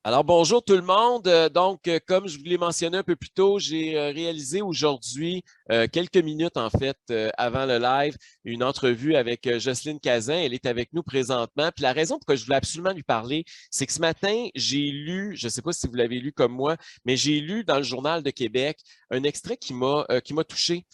Alors, bonjour tout le monde. Comme je vous l'ai mentionné un peu plus tôt, j'ai réalisé aujourd'hui, quelques minutes en fait, avant le live, une entrevue avec Jocelyne Cazin. Elle est avec nous présentement. Puis la raison pour laquelle je voulais absolument lui parler, c'est que ce matin, j'ai lu, je ne sais pas si vous l'avez lu comme moi, mais j'ai lu dans le Journal de Québec un extrait qui m'a touché.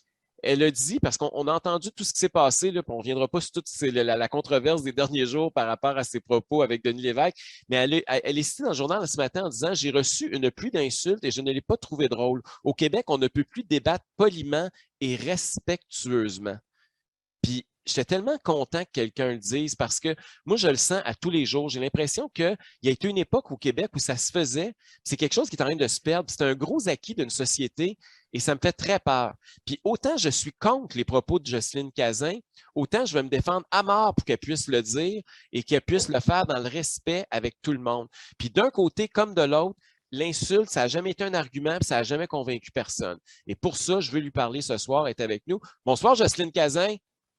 Elle a dit, parce qu'on a entendu tout ce qui s'est passé, là, puis on ne reviendra pas sur toute la controverse des derniers jours par rapport à ses propos avec Denis Lévesque, mais elle est citée dans le journal ce matin en disant: J'ai reçu une pluie d'insultes et je ne l'ai pas trouvé drôle. Au Québec, on ne peut plus débattre poliment et respectueusement. Puis j'étais tellement content que quelqu'un le dise parce que moi, je le sens à tous les jours. J'ai l'impression qu'il y a été une époque au Québec où ça se faisait. C'est quelque chose qui est en train de se perdre. C'est un gros acquis d'une société et ça me fait très peur. Puis autant je suis contre les propos de Jocelyne Cazin, autant je vais me défendre à mort pour qu'elle puisse le dire et qu'elle puisse le faire dans le respect avec tout le monde. Puis d'un côté comme de l'autre, l'insulte, ça n'a jamais été un argument, puis ça n'a jamais convaincu personne. Et pour ça, je veux lui parler ce soir, elle est avec nous. Bonsoir, Jocelyne Cazin.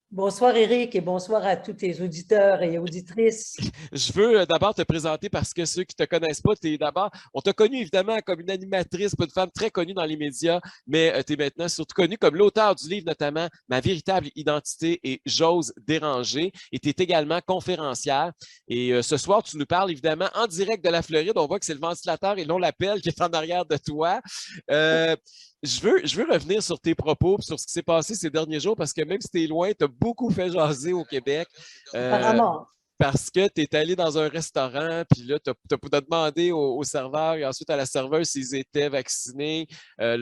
Bonsoir Eric et bonsoir à tous tes auditeurs et auditrices. Je veux d'abord te présenter parce que ceux qui ne te connaissent pas, on t'a connu évidemment comme une animatrice, une femme très connue dans les médias, mais tu es maintenant surtout connue comme l'auteur du livre notamment Ma véritable identité et J'ose déranger. Et tu es également conférencière. Et ce soir, tu nous parles évidemment en direct de la Floride. On voit que c'est le ventilateur et non l'appel qui est en arrière de toi. Euh, je veux revenir sur tes propos, sur ce qui s'est passé ces derniers jours, parce que même si tu es loin, tu as beaucoup fait jaser au Québec. Euh, Apparemment. Parce que tu es allé dans un restaurant, puis là, tu as demandé au serveur et ensuite à la serveuse s'ils étaient vaccinés. Ça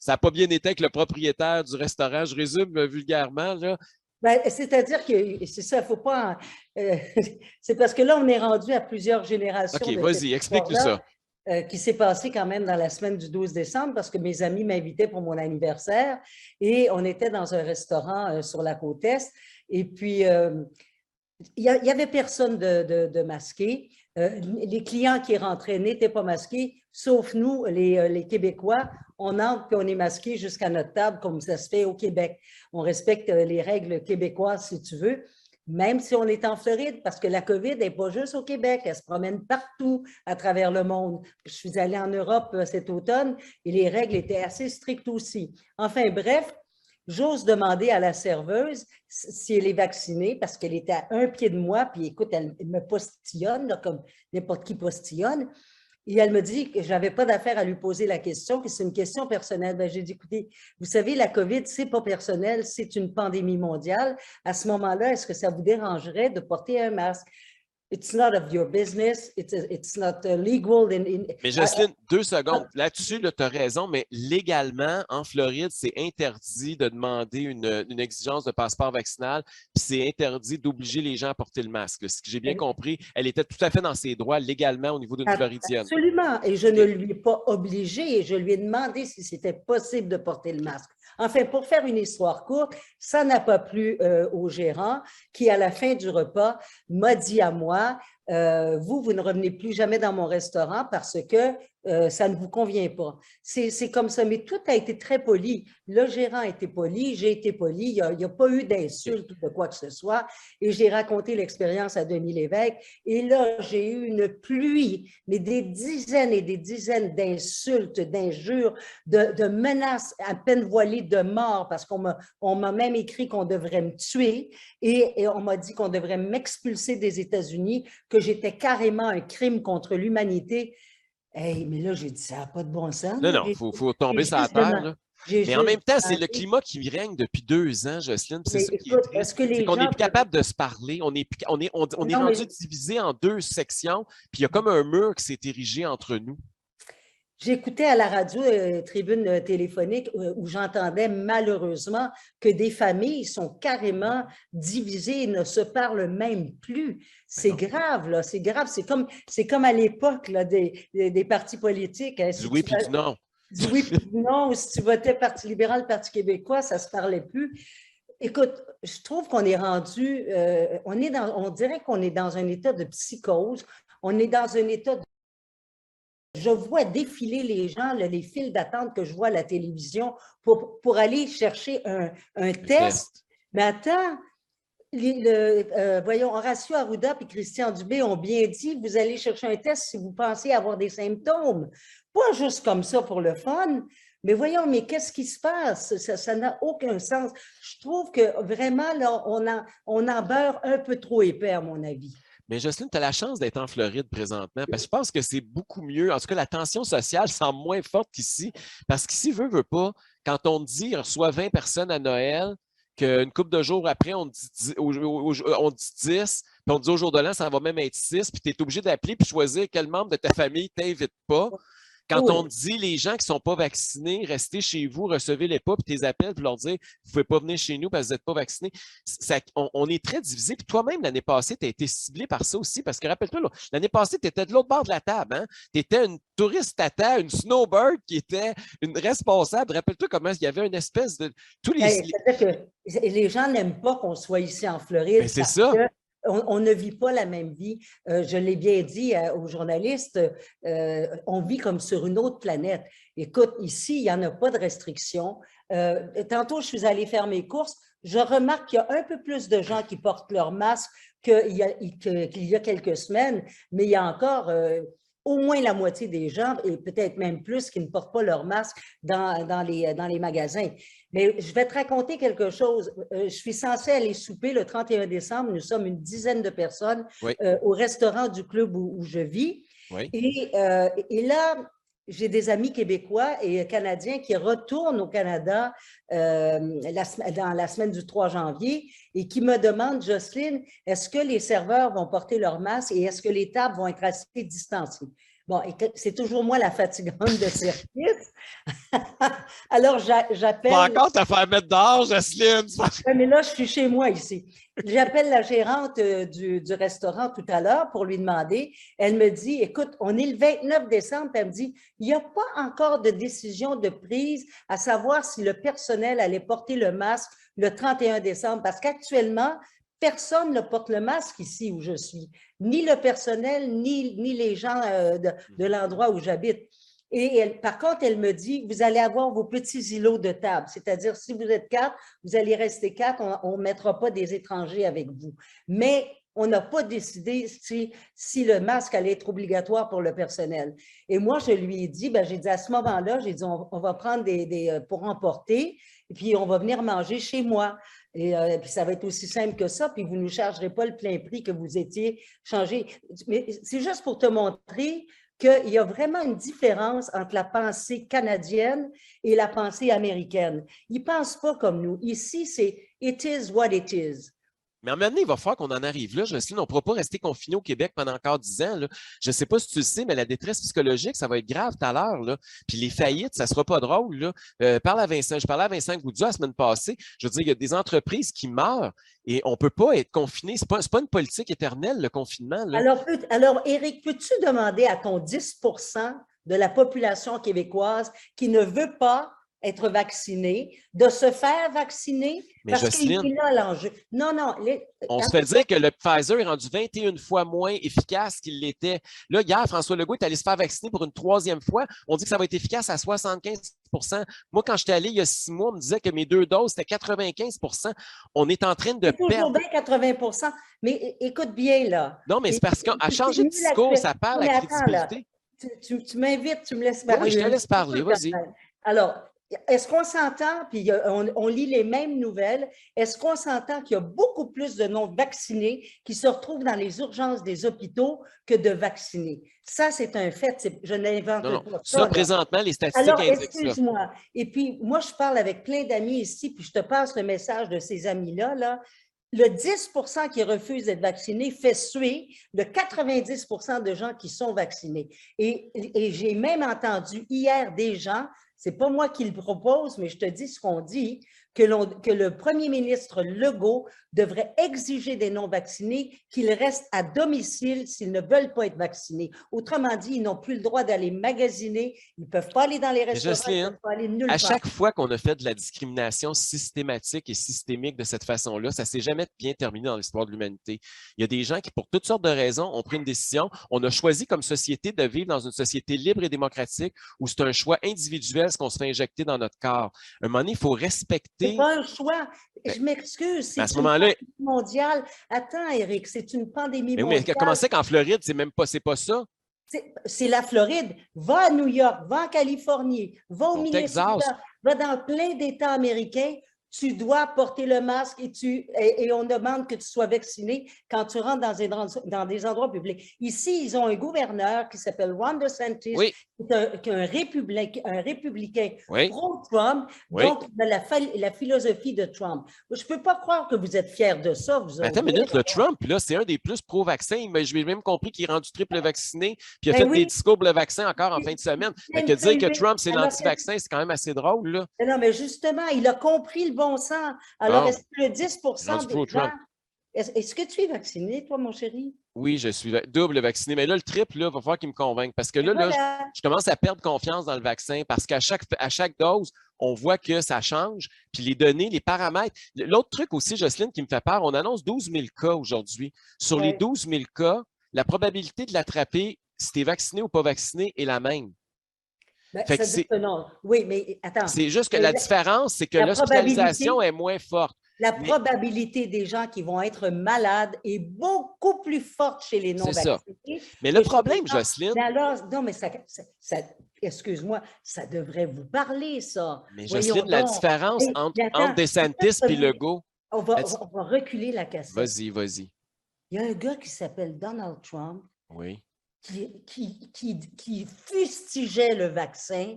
n'a pas bien été avec le propriétaire du restaurant. Je résume vulgairement, là. Ben, c'est-à-dire que c'est ça, faut pas. C'est parce que là, on est rendu à plusieurs OK, générations de cette vas-y, explique-nous histoire-là ça. qui s'est passée quand même dans la semaine du 12 décembre parce que mes amis m'invitaient pour mon anniversaire et on était dans un restaurant sur la côte Est. Et puis, il y avait personne de masqué. Les clients qui rentraient n'étaient pas masqués, sauf nous, les Québécois. On entre et on est masqué jusqu'à notre table, comme ça se fait au Québec. On respecte les règles québécoises, si tu veux, même si on est en Floride, parce que la COVID n'est pas juste au Québec, elle se promène partout à travers le monde. Je suis allée en Europe cet automne et les règles étaient assez strictes aussi. Enfin, bref, j'ose demander à la serveuse si elle est vaccinée parce qu'elle était à un pied de moi, puis écoute, elle me postillonne, là, comme n'importe qui postillonne. Et elle me dit que je n'avais pas d'affaire à lui poser la question, que c'est une question personnelle. Ben, j'ai dit, écoutez, vous savez, la COVID, ce n'est pas personnel, c'est une pandémie mondiale. À ce moment-là, est-ce que ça vous dérangerait de porter un masque? It's not of your business, it's not legal. Mais Jocelyne, 2 secondes. Là-dessus, tu as raison, mais légalement, en Floride, c'est interdit de demander une exigence de passeport vaccinal, puis c'est interdit d'obliger les gens à porter le masque. Ce que j'ai bien compris, elle était tout à fait dans ses droits légalement au niveau d'une Floridienne. Absolument. Et je ne OK. lui ai pas obligé et je lui ai demandé si c'était possible de porter le masque. Enfin, pour faire une histoire courte, ça n'a pas plu au gérant qui, à la fin du repas, m'a dit à moi, vous ne revenez plus jamais dans mon restaurant parce que ça ne vous convient pas. C'est comme ça, mais tout a été très poli. Le gérant a été poli, j'ai été poli, il n'y a pas eu OK. d'insulte ou de quoi que ce soit. Et j'ai raconté l'expérience à Denis Lévesque. Et là, j'ai eu une pluie, mais des dizaines et des dizaines d'insultes, d'injures, de menaces à peine voilées de mort, parce qu'on m'a même écrit qu'on devrait me tuer et on m'a dit qu'on devrait m'expulser des États-Unis, que j'étais carrément un crime contre l'humanité. Hey, mais là, j'ai dit, ça n'a pas de bon sens. Non, Là. non, faut tomber sur la Juste terre, demandé, là. j'ai Mais en même juste temps, c'est le demandé, climat qui règne depuis 2 ans, Jocelyne, puis c'est mais ça qui est écoute, est-ce triste. que C'est les qu'on n'est gens plus peuvent... capable de se parler. On est Non, rendu mais divisé en 2 sections, puis il y a comme un mur qui s'est érigé entre nous. j'écoutais à la radio tribune téléphonique où j'entendais malheureusement que des familles sont carrément divisées et ne se parlent même plus. Ben C'est non. grave, là, c'est grave. C'est comme à l'époque là, des partis politiques. Hein. Du Si oui tu puis du non. dis oui puis non, ou si tu votais Parti libéral, Parti québécois, ça ne se parlait plus. Écoute, je trouve qu'on est rendu, on dirait qu'on est dans un état de psychose. On est dans un état de je vois défiler les gens, les files d'attente que je vois à la télévision pour aller chercher un Un test. test. Mais attends, voyons, Horacio Arruda et Christian Dubé ont bien dit, vous allez chercher un test si vous pensez avoir des symptômes. Pas juste comme ça pour le fun, mais voyons, mais qu'est-ce qui se passe? Ça n'a aucun sens. Je trouve que vraiment, là, on en beurre un peu trop épais, à mon avis. Mais Jocelyne, tu as la chance d'être en Floride présentement, parce que je pense que c'est beaucoup mieux. En tout cas, la tension sociale semble moins forte qu'ici, parce qu'ici, veut pas, quand on te dit reçoit 20 personnes à Noël, qu'une couple de jours après, on dit 10, on dit 10, puis on dit au jour de l'an, ça va même être 6, puis tu es obligé d'appeler puis choisir quel membre de ta famille t'invite pas. Quand Oui. on dit les gens qui ne sont pas vaccinés, restez chez vous, recevez-les pas, puis tu les appelles, puis leur dire vous ne pouvez pas venir chez nous parce que vous n'êtes pas vaccinés. On est très divisé. Puis toi-même, l'année passée, tu as été ciblé par ça aussi, parce que rappelle-toi, l'année passée, tu étais de l'autre bord de la table. Hein? Tu étais une touriste tata, une snowbird qui était une responsable. Rappelle-toi comment il y avait une espèce de. Tous les. C'est-à-dire que les gens n'aiment pas qu'on soit ici en Floride. Ben, c'est ça. On ne vit pas la même vie. Je l'ai bien dit aux journalistes, on vit comme sur une autre planète. Écoute, ici, il n'y en a pas de restrictions. Tantôt, je suis allée faire mes courses. Je remarque qu'il y a un peu plus de gens qui portent leur masque qu'il y a quelques semaines, mais il y a encore au moins la moitié des gens, et peut-être même plus, qui ne portent pas leur masque dans les magasins. Mais je vais te raconter quelque chose. Je suis censée aller souper le 31 décembre. Nous sommes une dizaine de personnes Oui. Au restaurant du club où je vis. Oui. Et là, j'ai des amis québécois et canadiens qui retournent au Canada dans la semaine du 3 janvier et qui me demandent, Jocelyne, est-ce que les serveurs vont porter leur masque et est-ce que les tables vont être assez distanciées? Bon, c'est toujours moi la fatigante de service. Alors, j'appelle. Pas encore te faire mettre dehors, Jocelyne. Mais là, je suis chez moi ici. J'appelle la gérante du restaurant tout à l'heure pour lui demander. Elle me dit, écoute, on est le 29 décembre. Elle me dit, il n'y a pas encore de décision de prise à savoir si le personnel allait porter le masque le 31 décembre parce qu'actuellement, personne ne porte le masque ici où je suis, ni le personnel, ni les gens de l'endroit où j'habite. Et par contre, elle me dit, vous allez avoir vos petits îlots de table, c'est-à-dire si vous êtes 4, vous allez rester 4, on ne mettra pas des étrangers avec vous. Mais on n'a pas décidé si le masque allait être obligatoire pour le personnel. Et moi, je lui ai dit, j'ai dit à ce moment-là, j'ai dit, on va prendre pour emporter, et puis on va venir manger chez moi. Et puis ça va être aussi simple que ça, puis vous ne nous chargerez pas le plein prix que vous étiez changé. Mais c'est juste pour te montrer qu'il y a vraiment une différence entre la pensée canadienne et la pensée américaine. Ils ne pensent pas comme nous. Ici, c'est « it is what it is ». Mais à un moment donné, il va falloir qu'on en arrive là. Jocelyne, on ne pourra pas rester confiné au Québec pendant encore 10 ans. Là. Je ne sais pas si tu le sais, mais la détresse psychologique, ça va être grave tout à l'heure. Là. Puis les faillites, ça ne sera pas drôle. Là. Je parlais à Vincent Goudzou la semaine passée. Je veux dire, il y a des entreprises qui meurent et on ne peut pas être confiné. Ce n'est pas une politique éternelle, le confinement. Là. Alors, Éric, peux-tu demander à ton 10% de la population québécoise qui ne veut pas être vacciné, de se faire vacciner, mais parce Jocelyne, qu'il a l'enjeu. Non. On se fait dire que le Pfizer est rendu 21 fois moins efficace qu'il l'était. Là, hier, François Legault est allé se faire vacciner pour une 3e fois. On dit que ça va être efficace à 75%. Moi, quand j'étais allé il y a 6 mois, on me disait que mes 2 doses, c'était 95%. On est en train de perdre. Toujours bien 80%. Mais écoute bien, là. Non, mais c'est parce qu'à changer de discours, ça perd la crédibilité. Tu m'invites, tu me laisses parler. Oui, je te laisse parler, vas-y. Alors, est-ce qu'on s'entend, puis on lit les mêmes nouvelles, est-ce qu'on s'entend qu'il y a beaucoup plus de non-vaccinés qui se retrouvent dans les urgences des hôpitaux que de vaccinés? Ça, c'est un fait, je n'invente pas ça. Ça, présentement, les statistiques Alors, indiquent ça. excuse-moi. Et puis, moi, je parle avec plein d'amis ici, puis je te passe le message de ces amis-là, là. Le 10% qui refusent d'être vaccinés fait suer le 90% de gens qui sont vaccinés. Et j'ai même entendu hier des gens, c'est pas moi qui le propose, mais je te dis ce qu'on dit, que le premier ministre Legault devrait exiger des non-vaccinés qu'ils restent à domicile s'ils ne veulent pas être vaccinés. Autrement dit, ils n'ont plus le droit d'aller magasiner, ils ne peuvent pas aller dans les restaurants, ils ne peuvent pas aller nulle part. À chaque fois qu'on a fait de la discrimination systématique et systémique de cette façon-là, ça ne s'est jamais bien terminé dans l'histoire de l'humanité. Il y a des gens qui, pour toutes sortes de raisons, ont pris une décision. On a choisi comme société de vivre dans une société libre et démocratique où c'est un choix individuel ce qu'on se fait injecter dans notre corps. À un moment donné, il faut C'est respecter. pas un choix. Ben, Je m'excuse, à c'est ce une moment-là, pandémie mondiale. Attends, Éric, c'est une pandémie mais, oui, mais comment mondiale. c'est qu'en Floride, c'est pas ça? C'est la Floride. Va à New York, va en Californie, va au Au Texas. Minnesota, va dans plein d'États américains. Tu dois porter le masque et on demande que tu sois vacciné quand tu rentres dans des endroits publics. Ici, ils ont un gouverneur qui s'appelle Ron DeSantis, Oui, qui est un républicain oui, pro-Trump, oui. donc il a la philosophie de Trump. Je ne peux pas croire que vous êtes fiers de ça, vous Attends autres. une minute, le Trump, là, c'est un des plus pro-vaccins. Mais j'ai même compris qu'il est rendu triple vacciné, puis il a Ben fait des oui, discours pour le vaccin encore en fin de semaine. Fait que dire que Trump, c'est alors, l'anti-vaccin, c'est quand même assez drôle, là. non, mais justement, il a compris le bon sens. Alors, Bon, est-ce que le 10 il est rendu des gens… pro-Trump. Est-ce que tu es vacciné, toi, mon chéri? Oui, je suis double vacciné. Mais là, le triple, là, il va falloir qu'il me convainque. Parce que Et là, voilà. je commence à perdre confiance dans le vaccin parce à chaque dose, on voit que ça change. Puis les données, les paramètres. L'autre truc aussi, Jocelyne, qui me fait peur, on annonce 12 000 cas aujourd'hui. Sur les Ouais. 12 000 cas, la probabilité de l'attraper, si tu es vacciné ou pas vacciné, est la même. Ben, Fait que ça dit que non. Oui, mais attends. c'est juste que Mais la différence, c'est que la l'hospitalisation probabilité, est moins forte. la Mais probabilité des gens qui vont être malades est beaucoup plus forte chez les c'est ça. non-vaccinés Mais le que chez les problème, gens. Mais Jocelyne, alors, non, mais excuse-moi, ça devrait vous parler, ça. mais Voyons Jocelyne, la donc. différence Hey, entre, mais entre attends, DeSantis et Legault, la di- on va reculer la cassette. vas-y, vas-y. Il y a un gars qui s'appelle Donald Trump Oui. qui fustigeait le vaccin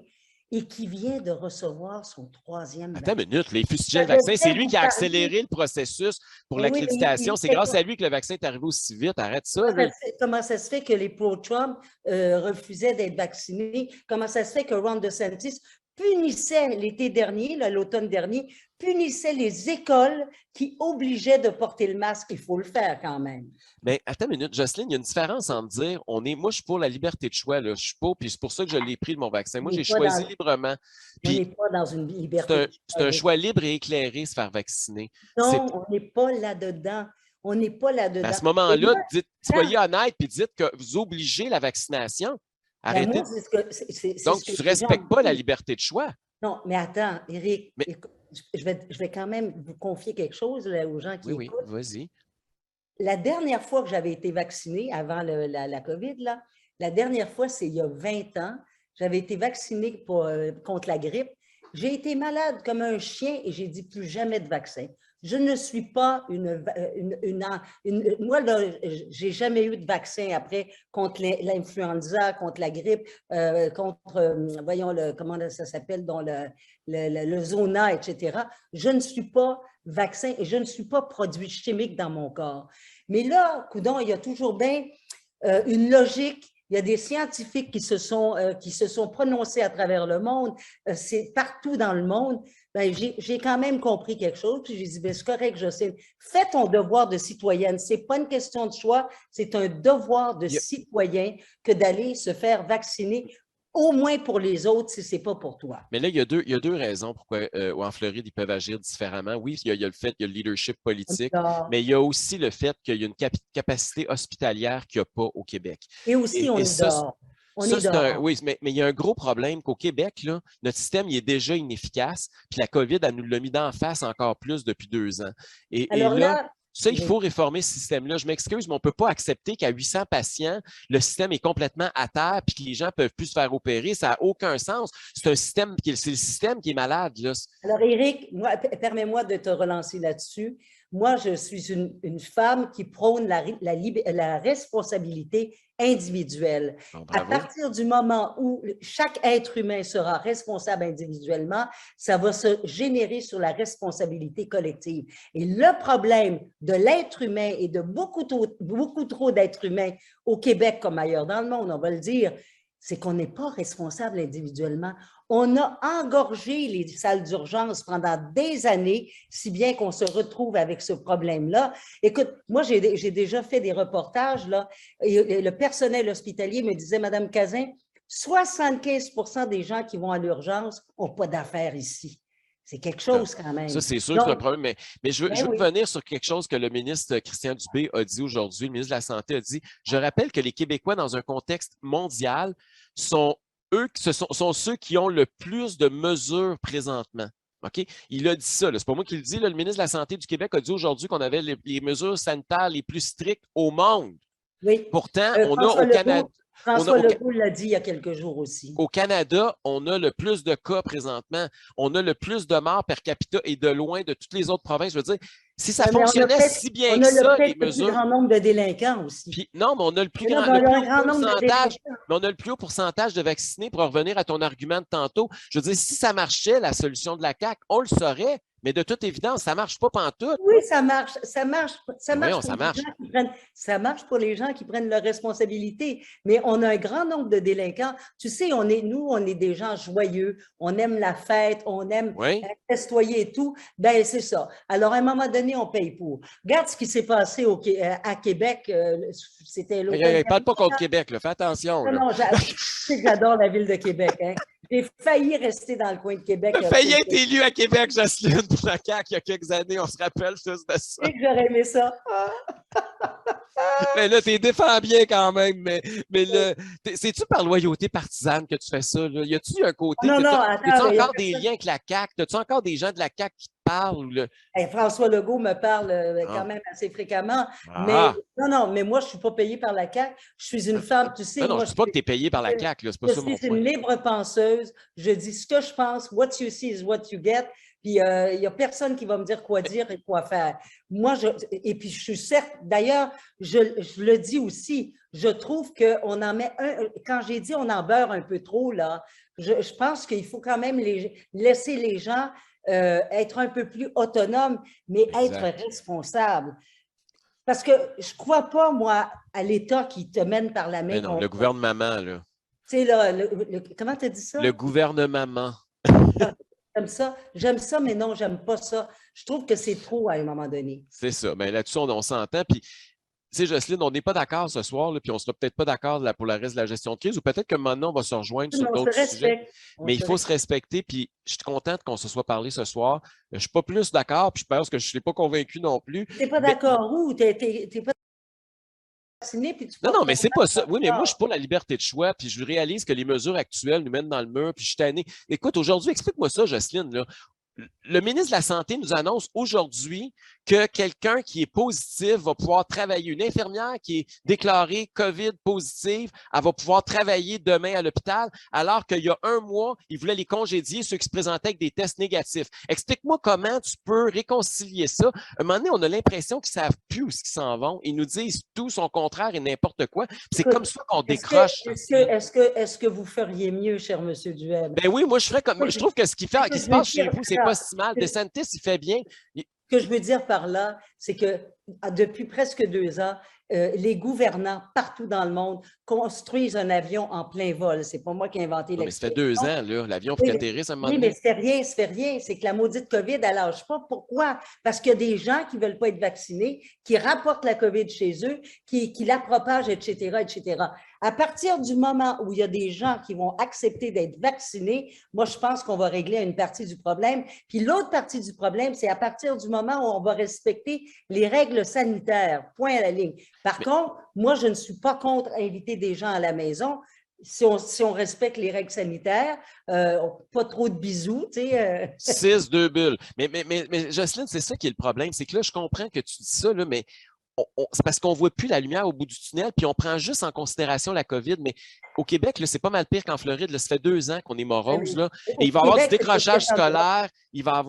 et qui vient de recevoir son 3e Attends vaccin. une minute, les fustigés Ça le vaccin, c'est devrait lui vous qui a parler. accéléré le processus pour Mais oui, l'accréditation. mais C'est grâce à lui que le vaccin est arrivé aussi vite. Arrête ça, là. comment ça se fait que les pro-Trump refusaient d'être vaccinés? Comment ça se fait que Ron DeSantis punissait l'été dernier, l'automne dernier, punissait les écoles qui obligeaient de porter le masque? Il faut le faire quand même. Mais attends une minute, Jocelyne, il y a une différence entre dire moi, je suis pour la liberté de choix, là. Je suis pour, puis c'est pour ça que je l'ai pris de mon vaccin. On Moi, n'est j'ai pas choisi dans, librement. on n'est Puis pas dans une liberté de c'est un choix. choix libre et éclairé, se faire vacciner. Non, on n'est pas là-dedans. On n'est pas Mais à là-dedans. ce Et moment-là, moi, soyez honnête et dites que vous obligez la vaccination. ben Arrêtez. moi, c'est Donc, ce que tu ne les gens respectes me pas la disent. liberté de choix. Non, mais attends, Éric, Mais je vais quand même vous confier quelque chose là, aux gens oui, qui oui, écoutent. vas-y. La dernière fois que j'avais été vaccinée, avant la COVID, là, la dernière fois, c'est il y a 20 ans, j'avais été vaccinée contre la grippe. J'ai été malade comme un chien et j'ai dit plus jamais de vaccin. Je ne suis pas moi, j'ai jamais eu de vaccin après contre l'influenza, contre la grippe, voyons, comment ça s'appelle, dans le Zona, etc. Je ne suis pas vaccin et je ne suis pas produit chimique dans mon corps. Mais là, coudonc, il y a toujours bien une logique. Il y a des scientifiques qui se sont prononcés à travers le monde, c'est partout dans le monde. Ben, j'ai quand même compris quelque chose, puis j'ai dit, ben, c'est correct, Jocelyne, fais ton devoir de citoyenne. Ce n'est pas une question de choix, c'est un devoir de citoyen que d'aller se faire vacciner, au moins pour les autres, si ce n'est pas pour toi. Mais là, il y a deux raisons pourquoi en Floride, ils peuvent agir différemment. Oui, il y a le fait qu'il y a le leadership politique, mais il y a aussi le fait qu'il y a une capacité hospitalière qu'il n'y a pas au Québec. Et aussi, on est dehors. Oui, mais il y a un gros problème qu'au Québec, là, notre système il est déjà inefficace, puis la COVID, elle nous l'a mis d'en face encore plus depuis 2 ans. Et là, ça, il faut réformer ce système-là. Je m'excuse, mais on ne peut pas accepter qu'à 800 patients, le système est complètement à terre et que les gens ne peuvent plus se faire opérer. Ça n'a aucun sens. C'est le système qui est malade. Là. Alors, Éric, permets-moi de te relancer là-dessus. Moi, je suis une femme qui prône la responsabilité individuelle. Bon, à partir du moment où chaque être humain sera responsable individuellement, ça va se générer sur la responsabilité collective. Et le problème de l'être humain et de beaucoup trop d'êtres humains au Québec comme ailleurs dans le monde, on va le dire, c'est qu'on n'est pas responsable individuellement. On a engorgé les salles d'urgence pendant des années, si bien qu'on se retrouve avec ce problème-là. Écoute, moi, j'ai déjà fait des reportages, là, et le personnel hospitalier me disait, Madame Cazin, 75% des gens qui vont à l'urgence n'ont pas d'affaires ici. C'est quelque chose quand même. Ça, c'est sûr que c'est un problème, mais je veux revenir sur quelque chose que le ministre Christian Dubé a dit aujourd'hui. Le ministre de la Santé a dit, je rappelle que les Québécois, dans un contexte mondial, sont eux sont ceux qui ont le plus de mesures présentement. OK? Il a dit ça. C'est pas moi qui le dis. Là, le ministre de la Santé du Québec a dit aujourd'hui qu'on avait les mesures sanitaires les plus strictes au monde. Oui. Pourtant, on a au Canada. François Legault l'a dit il y a quelques jours aussi. Au Canada, on a le plus de cas présentement. On a le plus de morts per capita et de loin de toutes les autres provinces. Je veux dire, si ça fonctionnait si bien que ça, les mesures. On a le plus grand nombre de délinquants aussi. Puis, non, mais on a le plus grand pourcentage. Mais on a le plus haut pourcentage de vaccinés pour revenir à ton argument de tantôt. Je veux dire, si ça marchait, la solution de la CAQ, on le saurait. Mais de toute évidence, ça ne marche pas pantoute. Oui, ça marche. Ça marche. Ça marche, ça marche pour les gens qui prennent leurs responsabilités. Mais on a un grand nombre de délinquants. Tu sais, nous, on est des gens joyeux. On aime la fête. On aime festoyer et tout. Ben c'est ça. Alors, à un moment donné, on paye pour. Regarde ce qui s'est passé à Québec. C'était l'automne. Parle pas contre Québec, là. Fais attention. Là. Non, j'adore la ville de Québec. Hein. J'ai failli rester dans le coin de Québec. Tu as failli être élu à Québec, Jocelyne, pour la CAQ il y a quelques années. On se rappelle tous de ça. Et que j'aurais aimé ça. Mais là, tu es défends bien quand même. Mais c'est-tu par loyauté partisane que tu fais ça? Là? Y a-tu un côté? Non, attends. As-tu encore des liens avec la CAQ? As-tu encore des gens de la CAQ qui te parlent? François Legault me parle quand même assez fréquemment. Mais moi, je ne suis pas payée par la CAQ. Je suis une femme, tu sais. Non, je ne dis pas que tu es payée par la CAQ. C'est pas ça mon point. Je suis une libre penseuse. Je dis ce que je pense. What you see is what you get. Puis, il n'y a personne qui va me dire quoi dire et quoi faire. Moi, et puis, je suis certes, d'ailleurs, je le dis aussi, je trouve qu'on en met quand j'ai dit on en beurre un peu trop, là, je pense qu'il faut quand même laisser les gens être un peu plus autonomes, mais être responsables. Parce que je ne crois pas, moi, à l'État qui te mène par la main. Mais non, le gouvernement, là. Tu sais, là, comment tu as dit ça? Le gouvernement. J'aime ça, mais non, j'aime pas ça. Je trouve que c'est trop à un moment donné. C'est ça. Mais là-dessus, on s'entend. Puis, tu sais, Jocelyne, on n'est pas d'accord ce soir, là, puis on ne sera peut-être pas d'accord pour le reste de la gestion de crise, ou peut-être que maintenant, on va se rejoindre sur d'autres sujets. Mais il faut se respecter. Puis, je suis contente qu'on se soit parlé ce soir. Je ne suis pas plus d'accord, puis je pense que je ne suis pas convaincu non plus. Tu n'es pas d'accord où? Tu n'es pas vacciné, puis tu non, mais c'est pas ça. Oui, mais moi, je suis pour la liberté de choix, puis je réalise que les mesures actuelles nous mènent dans le mur, puis je suis tanné. Écoute, aujourd'hui, explique-moi ça, Jocelyne, là. Le ministre de la Santé nous annonce aujourd'hui que quelqu'un qui est positif va pouvoir travailler. Une infirmière qui est déclarée COVID positive, elle va pouvoir travailler demain à l'hôpital, alors qu'il y a un mois, ils voulaient les congédier, ceux qui se présentaient avec des tests négatifs. Explique-moi comment tu peux réconcilier ça. À un moment donné, on a l'impression qu'ils ne savent plus où ils s'en vont. Ils nous disent tout son contraire et n'importe quoi. C'est comme ça qu'on décroche. Est-ce que vous feriez mieux, cher M. Duhem? Ben oui, moi, je ferais comme. Je trouve que ce qui se passe chez vous, c'est pas si mal. DeSantis, il fait bien. Ce que je veux dire par là, c'est que depuis presque 2 ans, les gouvernants partout dans le monde construisent un avion en plein vol. C'est pas moi qui ai inventé l'expression. Mais ça fait 2 ans, là. L'avion faut qu'il atterrisse à un moment donné. Oui, mais ça fait rien. C'est que la maudite COVID, elle lâche pas. Pourquoi? Parce qu'il y a des gens qui veulent pas être vaccinés, qui rapportent la COVID chez eux, qui la propagent, etc., etc. À partir du moment où il y a des gens qui vont accepter d'être vaccinés, moi, je pense qu'on va régler une partie du problème. Puis l'autre partie du problème, c'est à partir du moment où on va respecter les règles sanitaires, point à la ligne. Par contre, moi, je ne suis pas contre inviter des gens à la maison. Si on respecte les règles sanitaires, pas trop de bisous, tu sais. 6, 2 bulles. Mais Jocelyne, c'est ça qui est le problème. C'est que là, je comprends que tu dis ça, là, mais c'est parce qu'on ne voit plus la lumière au bout du tunnel, puis on prend juste en considération la COVID. Mais au Québec, c'est pas mal pire qu'en Floride. Là, ça fait 2 ans qu'on est morose. Là, et il va y avoir du décrochage scolaire, il va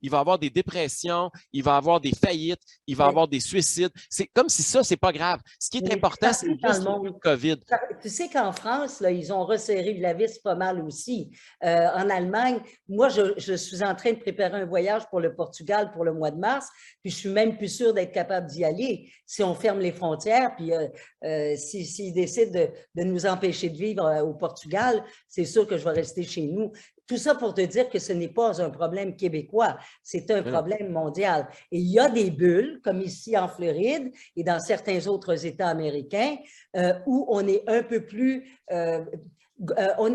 y avoir des dépressions, il va y avoir des faillites, il va y avoir des suicides. C'est comme si ça, c'est pas grave. Ce qui est important, c'est juste le COVID. Tu sais qu'en France, là, ils ont resserré la vis pas mal aussi. En Allemagne, moi, je suis en train de préparer un voyage pour le Portugal pour le mois de mars, puis je suis même plus sûre d'être capable d'y aller si on ferme les frontières, puis s'ils décident de nous empêcher de vivre au Portugal, c'est sûr que je vais rester chez nous. Tout ça pour te dire que ce n'est pas un problème québécois, c'est un problème mondial. Et il y a des bulles, comme ici en Floride et dans certains autres États américains, où on est un peu plus... on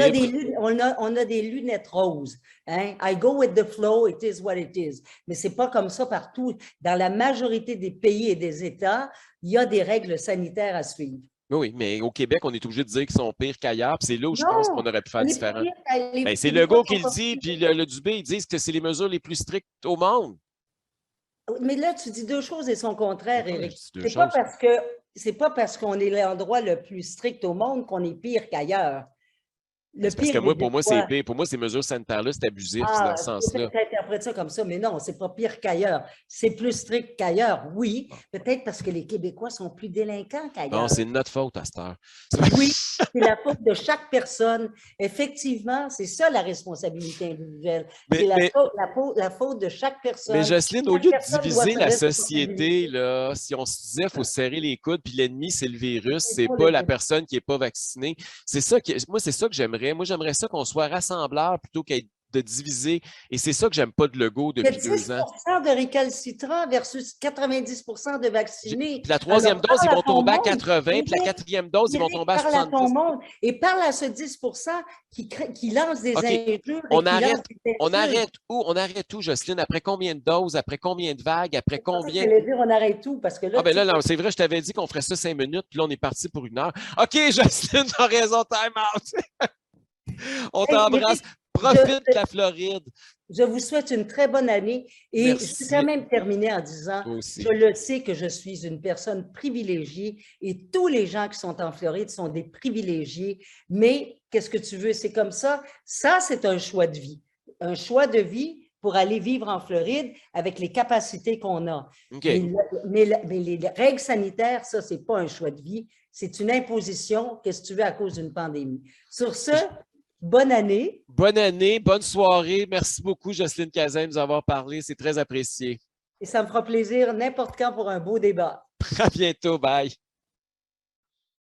a des lunettes roses. Hein? I go with the flow, it is what it is. Mais ce n'est pas comme ça partout. Dans la majorité des pays et des États, il y a des règles sanitaires à suivre. Oui, mais au Québec, on est obligé de dire qu'ils sont pires qu'ailleurs. Puis c'est là où je pense qu'on Non, aurait pu on faire est pas différent. pire, Ben, les c'est Québécois Legault qui sont le pas dit, puis pires. le Dubé, ils disent que c'est les mesures les plus strictes au monde. Mais là, tu dis deux choses et son contraire, Pourquoi je Éric. dis deux C'est pas choses? parce que c'est pas parce qu'on est l'endroit le plus strict au monde qu'on est pire qu'ailleurs. Ben, Le c'est parce que pire moi, pour moi, c'est Québécois. pire. Pour moi, ces mesures sanitaires-là, c'est abusif dans Ah, ce sens-là. peut-être que tu interprètes ça comme ça, mais non, c'est pas pire qu'ailleurs. C'est plus strict qu'ailleurs, oui. Peut-être parce que les Québécois sont plus délinquants Non, c'est qu'ailleurs. notre faute à cette heure. Oui, c'est la faute de chaque personne. Effectivement, c'est ça la responsabilité individuelle. Mais, C'est mais, la faute de chaque mais personne. Jocelyne, au Chaque lieu de personne doit diviser se la société, responsabiliser. là, si on se disait qu'il faut se serrer les coudes, puis l'ennemi, c'est le virus, C'est c'est pour pas le la personne qui n'est pas vaccinée. C'est ça que, moi, c'est ça que j'aimerais. Moi, j'aimerais ça qu'on soit rassembleurs plutôt qu'être de diviser. Et c'est ça que j'aime pas de Legault Il y a depuis 10 2 ans. de récalcitrants versus 90 de vaccinés. Puis la Alors, troisième dose, ils parle à vont ton tomber à monde. 80, puis la Éric, quatrième dose, ils vont Éric, tomber à parle à ton 70. monde et parle à ce 10 qui lance des OK, injures et on qui arrête, lance des insultes. on arrête où, Jocelyne? Après combien de doses? Après combien de vagues? Après C'est pour ça que combien? j'allais dire on arrête tout, parce que Ah là, ben tu là, sais, non, c'est vrai, je t'avais dit qu'on ferait ça 5 minutes, puis là, on est parti pour 1 heure. OK, Jocelyne, t'as raison, time out. On hey, t'embrasse. Éric, Profite de la Floride. je vous souhaite une très bonne année et je peux quand Merci. même terminer en disant, Toi je aussi. le sais que je suis une personne privilégiée et tous les gens qui sont en Floride sont des privilégiés, mais qu'est-ce que tu veux, c'est comme ça. Ça, c'est un choix de vie. Un choix de vie pour aller vivre en Floride avec les capacités qu'on a. OK. Mais les règles sanitaires, ça, c'est pas un choix de vie, c'est une imposition, qu'est-ce que tu veux, à cause d'une pandémie. Sur ce, bonne année. Bonne année, bonne soirée. Merci beaucoup, Jocelyne Cazin, de nous avoir parlé. C'est très apprécié. Et ça me fera plaisir n'importe quand pour un beau débat. À bientôt. Bye.